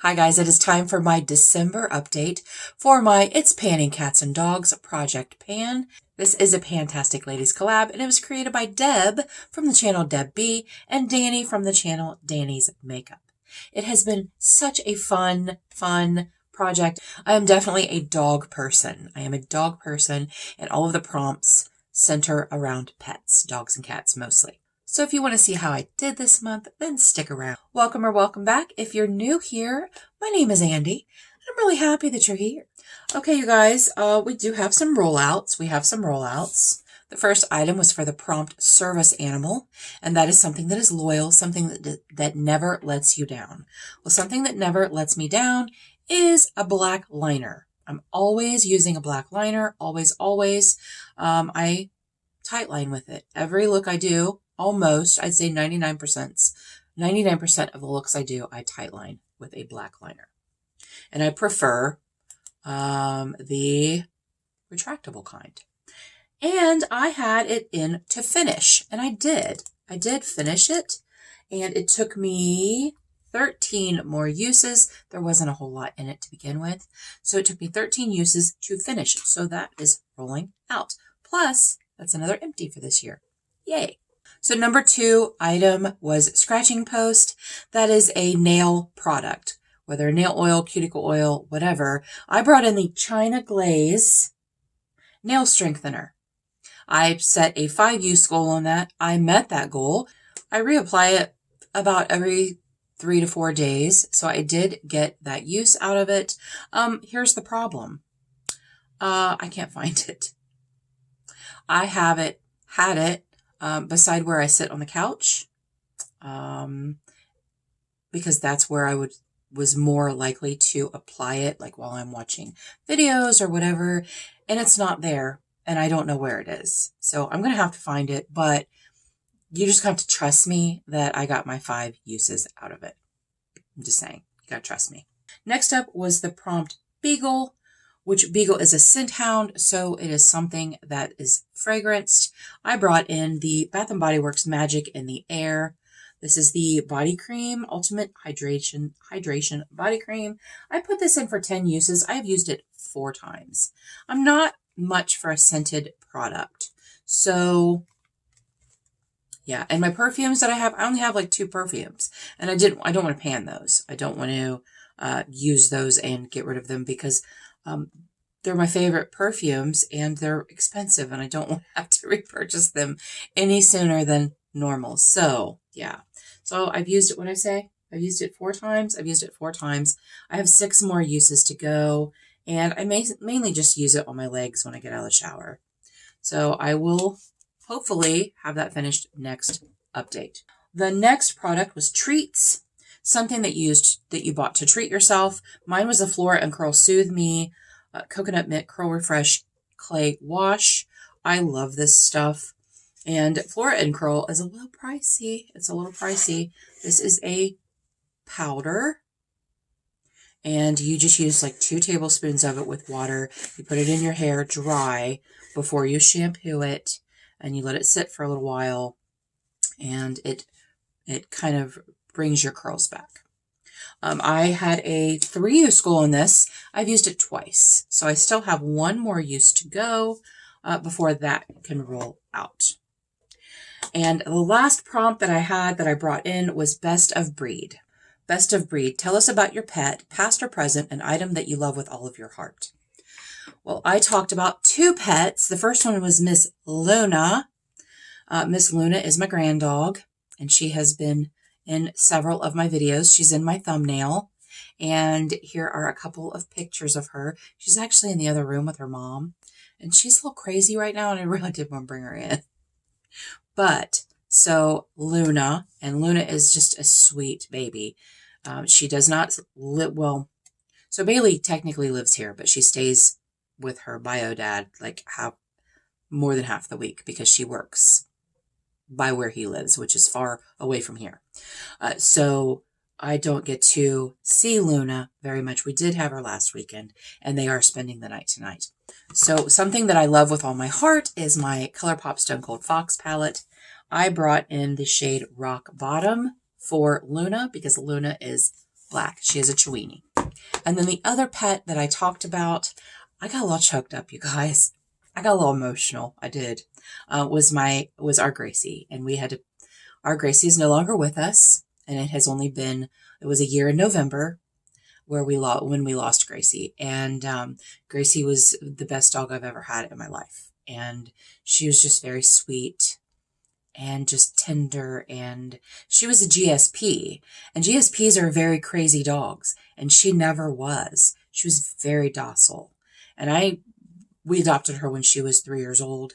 Hi guys, it is time for my December update for my It's Panning Cats and Dogs Project Pan. This is a Pantastic Ladies collab and it was created by Deb from the channel Deb B and Danny from the channel Danny's Makeup. It has been such a fun project. I am definitely a dog person. and all of the prompts center around pets, dogs and cats mostly. So if you want to see how I did this month, then stick around. Welcome or welcome back. If you're new here, my name is Andi, and I'm really happy that you're here. Okay, you guys, we do have some rollouts. The first item was for the prompt service animal, and that is something that is loyal, something that never lets you down. Well, something that never lets me down is a black liner. I'm always using a black liner, always. I tightline with it. Every look I do, almost, I'd say 99% of the looks I do, I tightline with a black liner. And I prefer the retractable kind. And I had it in to finish, and I did. I did finish it, and it took me 13 more uses. There wasn't a whole lot in it to begin with, so it took me 13 uses to finish. So that is rolling out. Plus, that's another empty for this year. Yay. So number 2 item was scratching post. That is a nail product, whether nail oil, cuticle oil, whatever. I brought in the China Glaze nail strengthener. I set a 5-use goal on that. I met that goal. I reapply it about every 3 to 4 days. So I did get that use out of it. Here's the problem. I can't find it. I had it beside where I sit on the couch, because that's where I was more likely to apply it, like while I'm watching videos or whatever, and it's not there, and I don't know where it is. So I'm going to have to find it, but you just have to trust me that I got my 5 uses out of it. I'm just saying, you got to trust me. Next up was the prompt Beagle, which Beagle is a scent hound, so it is something that is fragranced. I brought in the Bath & Body Works Magic in the Air. This is the body cream, Ultimate Hydration Body Cream. I put this in for 10 uses. I have used it 4 times. I'm not much for a scented product. So, yeah. And my perfumes that I only have like 2 perfumes. And I don't want to pan those. I don't want to use those and get rid of them because they're my favorite perfumes and they're expensive and I don't want to have to repurchase them any sooner than normal. So, yeah. So I've used it, I've used it 4 times. I have 6 more uses to go, and I mainly just use it on my legs when I get out of the shower. So I will hopefully have that finished next update. The next product was treats, something that you bought to treat yourself. Mine was the Flora & Curl Soothe Me Coconut Mint Curl Refresh Clay Wash. I love this stuff. And Flora & Curl is a little pricey. This is a powder. And you just use like 2 tablespoons of it with water. You put it in your hair dry before you shampoo it. And you let it sit for a little while. And it kind of brings your curls back. I had a 3-use goal on this. I've used it twice. So I still have 1 more use to go before that can roll out. And the last prompt that I brought in was Best of Breed. Best of Breed. Tell us about your pet, past or present, an item that you love with all of your heart. Well, I talked about 2 pets. The first one was Miss Luna. Miss Luna is my grand dog, and she has been in several of my videos. She's in my thumbnail, and here are a couple of pictures of her. She's actually in the other room with her mom, and she's a little crazy right now, and I really did want to bring her in. But, so Luna, and Luna is just a sweet baby. She does not live, well, so Bailey technically lives here, but she stays with her bio dad like more than half the week because she works by where he lives, which is far away from here. So I don't get to see Luna very much. We did have her last weekend, and they are spending the night tonight. So something that I love with all my heart is my ColourPop Stone Cold Fox palette. I brought in the shade Rock Bottom for Luna because Luna is black. She is a Chiweenie. And then the other pet that I talked about, I got a little choked up, you guys. I got a little emotional. I did. Was our Gracie, and our Gracie is no longer with us, and it was a year in November when we lost Gracie, and Gracie was the best dog I've ever had in my life, and she was just very sweet and just tender, and she was a GSP, and GSPs are very crazy dogs, and she never was. She was very docile, and we adopted her when she was 3 years old,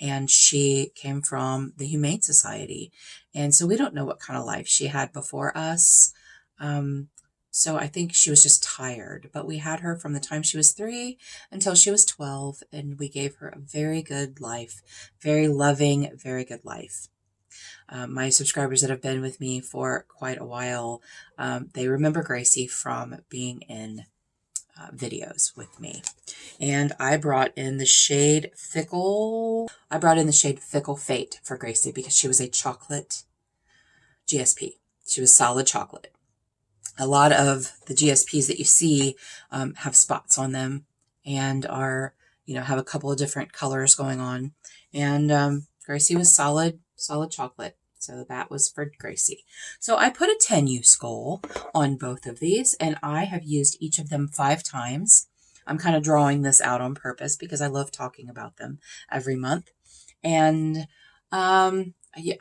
and she came from the Humane Society, and so we don't know what kind of life she had before us. So I think she was just tired, but we had her from the time she was 3 until she was 12, and we gave her a very good life, very loving, very good life. My subscribers that have been with me for quite a while, they remember Gracie from being in videos with me. And I brought in the shade Fickle Fate for Gracie because she was a chocolate GSP. She was solid chocolate. A lot of the GSPs that you see have spots on them and have a couple of different colors going on. And Gracie was solid chocolate. So that was for Gracie. So I put a 10-use goal on both of these, and I have used each of them 5 times. I'm kind of drawing this out on purpose because I love talking about them every month. And I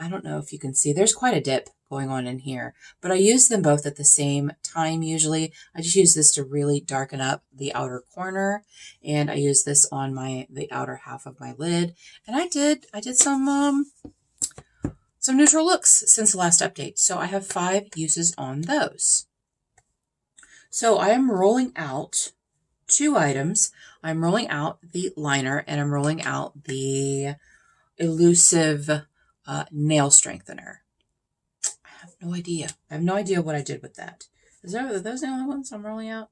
don't know if you can see, there's quite a dip going on in here, but I use them both at the same time usually. I just use this to really darken up the outer corner, and I use this on the outer half of my lid. And I did some neutral looks since the last update. So I have 5 uses on those. So I am rolling out 2 items. I'm rolling out the liner, and I'm rolling out the elusive nail strengthener. I have no idea. I have no idea what I did with that. Are those the only ones I'm rolling out?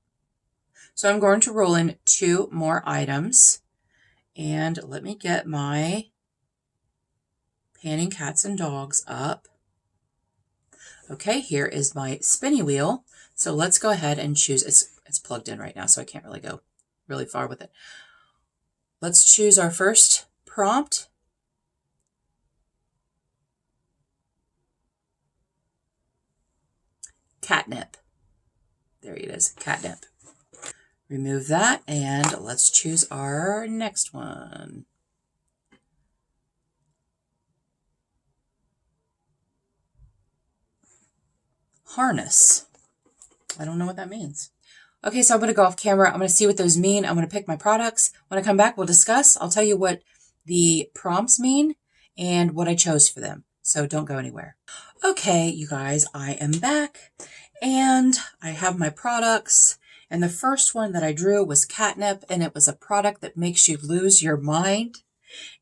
So I'm going to roll in 2 more items. And let me get my Panning Cats and Dogs up. Okay, here is my spinny wheel. So let's go ahead and choose. It's plugged in right now, so I can't really go really far with it. Let's choose our first prompt. Catnip. There it is, catnip. Remove that, and let's choose our next one. Harness. I don't know what that means. Okay, so I'm going to go off camera. I'm going to see what those mean. I'm going to pick my products. When I come back, we'll discuss. I'll tell you what the prompts mean and what I chose for them. So don't go anywhere. Okay, you guys, I am back and I have my products. And the first one that I drew was catnip, and it was a product that makes you lose your mind.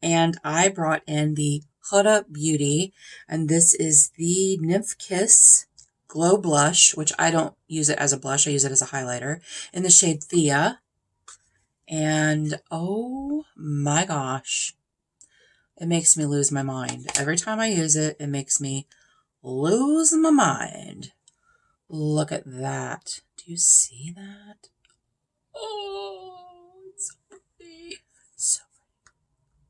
And I brought in the Huda Beauty, and this is the Nymph Kiss Glow Blush, which I don't use it as a blush. I use it as a highlighter in the shade Thea. And oh my gosh, it makes me lose my mind. Every time I use it, it makes me lose my mind. Look at that. Do you see that? Oh, it's so pretty. So pretty.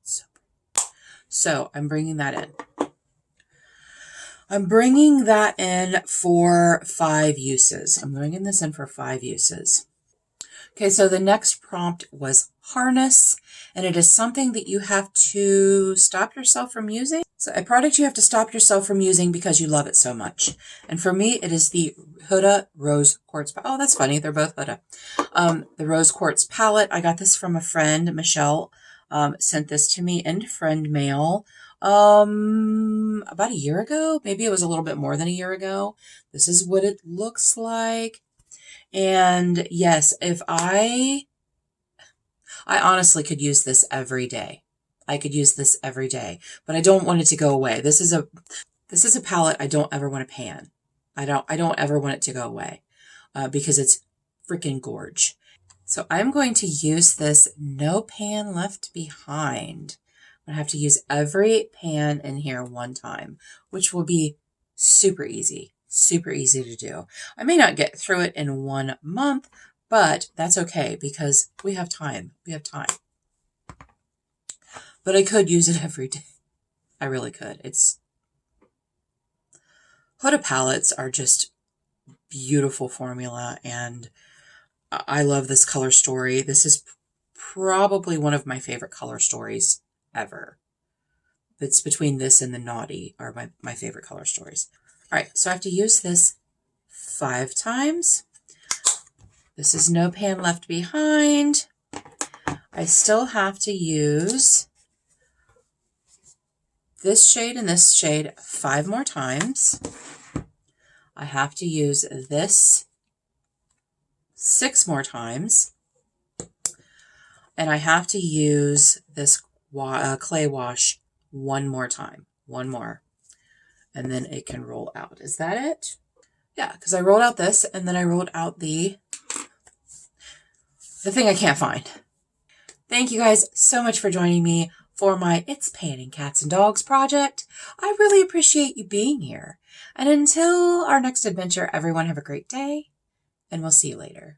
So pretty. So I'm bringing that in. I'm bringing that in for 5 uses. I'm bringing this in for 5 uses. Okay, so the next prompt was harness, and it is something that you have to stop yourself from using. So a product you have to stop yourself from using because you love it so much. And for me, it is the Huda Rose Quartz. Oh, that's funny. They're both Huda. The Rose Quartz palette. I got this from a friend. Michelle sent this to me in friend mail. About a year ago. Maybe it was a little bit more than a year ago. This is what it looks like. And yes, if I honestly could use this every day. I could use this every day, but I don't want it to go away. This is a palette I don't ever want to pan. I don't ever want it to go away because it's freaking gorge. So I'm going to use this No Pan Left Behind. I'm going to have to use every pan in here one time, which will be super easy. Super easy to do. I may not get through it in 1 month, but that's okay because we have time. We have time. But I could use it every day. I really could. Huda palettes are just beautiful formula, and I love this color story. This is probably one of my favorite color stories ever. It's between this and the Naughty are my favorite color stories. All right, so I have to use this 5 times. This is No Pan Left Behind. I still have to use this shade and this shade 5 more times. I have to use this 6 more times. And I have to use this clay wash 1 more time. 1 more. And then it can roll out. Is that it? Yeah, because I rolled out this, and then I rolled out the thing I can't find. Thank you guys so much for joining me for my It's Painting Cats and Dogs project. I really appreciate you being here. And until our next adventure, everyone have a great day, and we'll see you later.